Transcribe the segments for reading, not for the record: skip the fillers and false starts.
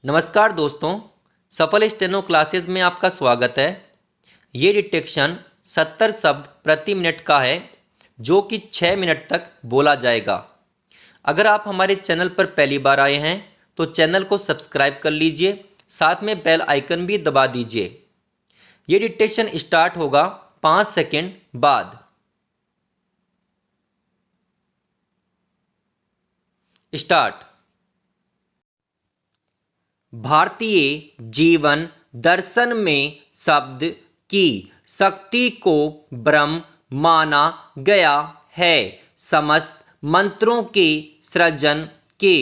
नमस्कार दोस्तों, सफल स्टेनो क्लासेस में आपका स्वागत है। ये डिटेक्शन 70 शब्द प्रति मिनट का है जो कि 6 मिनट तक बोला जाएगा। अगर आप हमारे चैनल पर पहली बार आए हैं तो चैनल को सब्सक्राइब कर लीजिए, साथ में बेल आइकन भी दबा दीजिए। ये डिटेक्शन स्टार्ट होगा 5 सेकंड बाद। स्टार्ट। भारतीय जीवन दर्शन में शब्द की शक्ति को ब्रह्म माना गया है। समस्त मंत्रों के सृजन के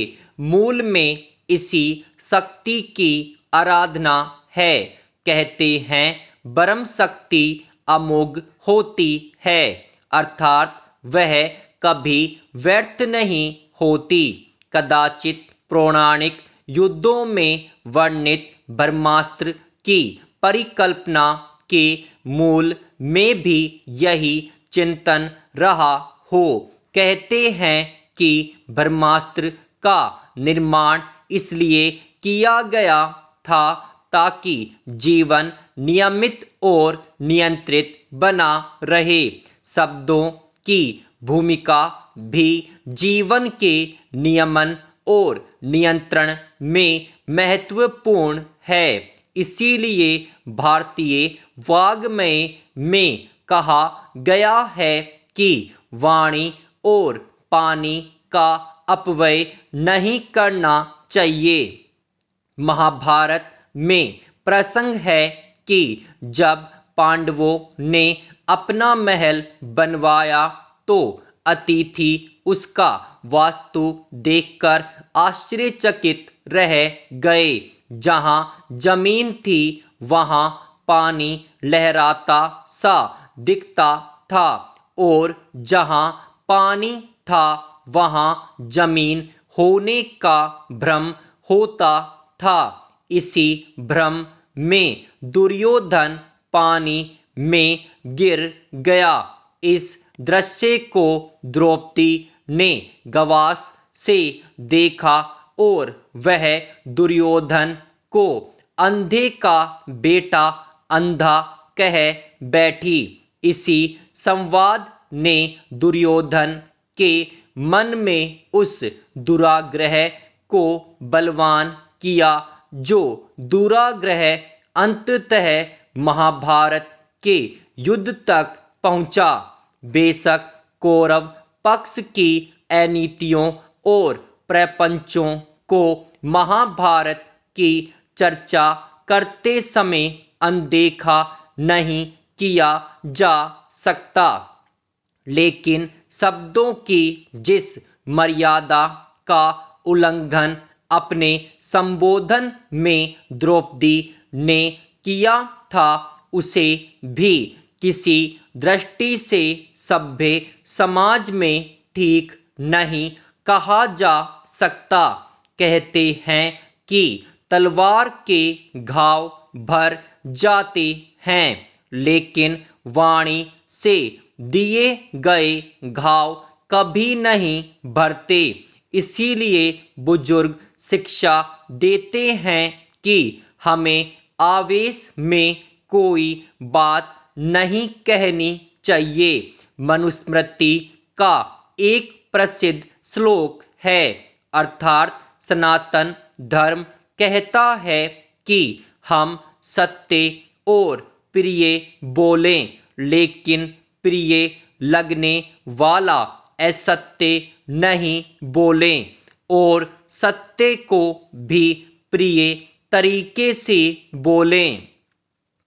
मूल में इसी शक्ति की आराधना है। कहते हैं ब्रह्म शक्ति अमोघ होती है, अर्थात वह कभी व्यर्थ नहीं होती। कदाचित पौराणिक युद्धों में वर्णित ब्रह्मास्त्र की परिकल्पना के मूल में भी यही चिंतन रहा हो। कहते हैं कि ब्रह्मास्त्र का निर्माण इसलिए किया गया था ताकि जीवन नियमित और नियंत्रित बना रहे। शब्दों की भूमिका भी जीवन के नियमन और नियंत्रण में महत्वपूर्ण है। इसीलिए भारतीय वाङ्मय में कहा गया है कि वाणी और पानी का अपव्यय नहीं करना चाहिए। महाभारत में प्रसंग है कि जब पांडवों ने अपना महल बनवाया तो अतिथि उसका वास्तु देखकर आश्चर्यचकित रह गए। जहां जमीन थी वहां पानी लहराता सा दिखता था और जहां पानी था वहां जमीन होने का भ्रम होता था। इसी भ्रम में दुर्योधन पानी में गिर गया। इस दृश्य को द्रौपदी ने गवास से देखा और वह दुर्योधन को अंधे का बेटा अंधा कह बैठी। इसी संवाद ने दुर्योधन के मन में उस दुराग्रह को बलवान किया, जो दुराग्रह अंततः महाभारत के युद्ध तक पहुंचा। बेशक कौरव पक्ष की अनीतियों और प्रपंचों को महाभारत की चर्चा करते समय अनदेखा नहीं किया जा सकता, लेकिन शब्दों की जिस मर्यादा का उल्लंघन अपने संबोधन में द्रौपदी ने किया था उसे भी किसी दृष्टि से सभ्य समाज में ठीक नहीं कहा जा सकता। कहते हैं कि तलवार के घाव भर जाते हैं, लेकिन वाणी से दिए गए घाव कभी नहीं भरते। इसीलिए बुजुर्ग शिक्षा देते हैं कि हमें आवेश में कोई बात नहीं कहनी चाहिए। मनुस्मृति का एक प्रसिद्ध श्लोक है, अर्थात सनातन धर्म कहता है कि हम सत्य और प्रिय बोलें, लेकिन प्रिय लगने वाला असत्य नहीं बोलें, और सत्य को भी प्रिय तरीके से बोलें।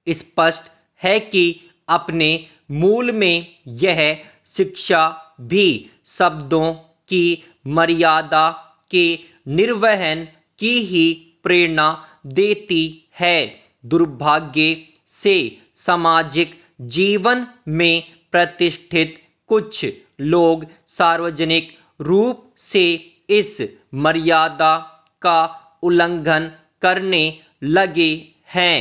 स्पष्ट है कि अपने मूल में यह शिक्षा भी शब्दों की मर्यादा के निर्वहन की ही प्रेरणा देती है। दुर्भाग्य से सामाजिक जीवन में प्रतिष्ठित कुछ लोग सार्वजनिक रूप से इस मर्यादा का उल्लंघन करने लगे हैं।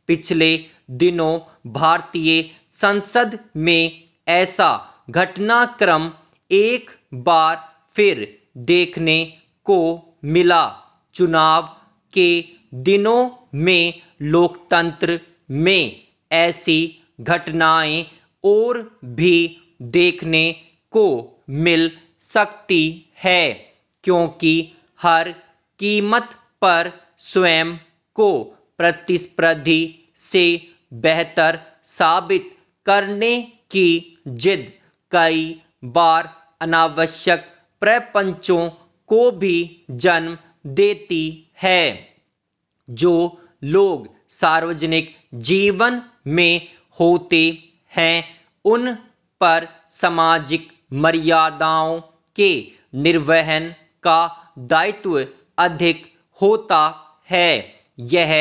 पिछले दिनों भारतीय संसद में ऐसा घटनाक्रम एक बार फिर देखने को मिला। चुनाव के दिनों में लोकतंत्र में ऐसी घटनाएं और भी देखने को मिल सकती है, क्योंकि हर कीमत पर स्वयं को प्रतिस्पर्धी से बेहतर साबित करने की जिद कई बार अनावश्यक प्रपंचों को भी जन्म देती है। जो लोग सार्वजनिक जीवन में होते हैं उन पर सामाजिक मर्यादाओं के निर्वहन का दायित्व अधिक होता है। यह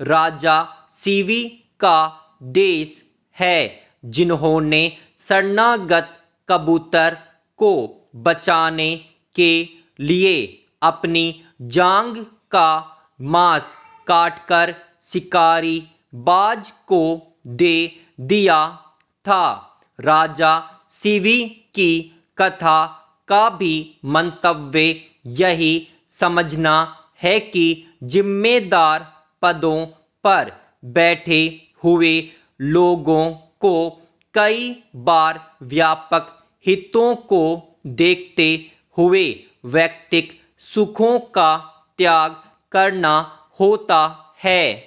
राजा शिवी का देश है, जिन्होंने शरणागत कबूतर को बचाने के लिए अपनी जांग का मांस काटकर शिकारी बाज को दे दिया था। राजा शिवी की कथा का भी मंतव्य यही समझना है कि जिम्मेदार पदों पर बैठे हुए लोगों को कई बार व्यापक हितों को देखते हुए वैयक्तिक सुखों का त्याग करना होता है।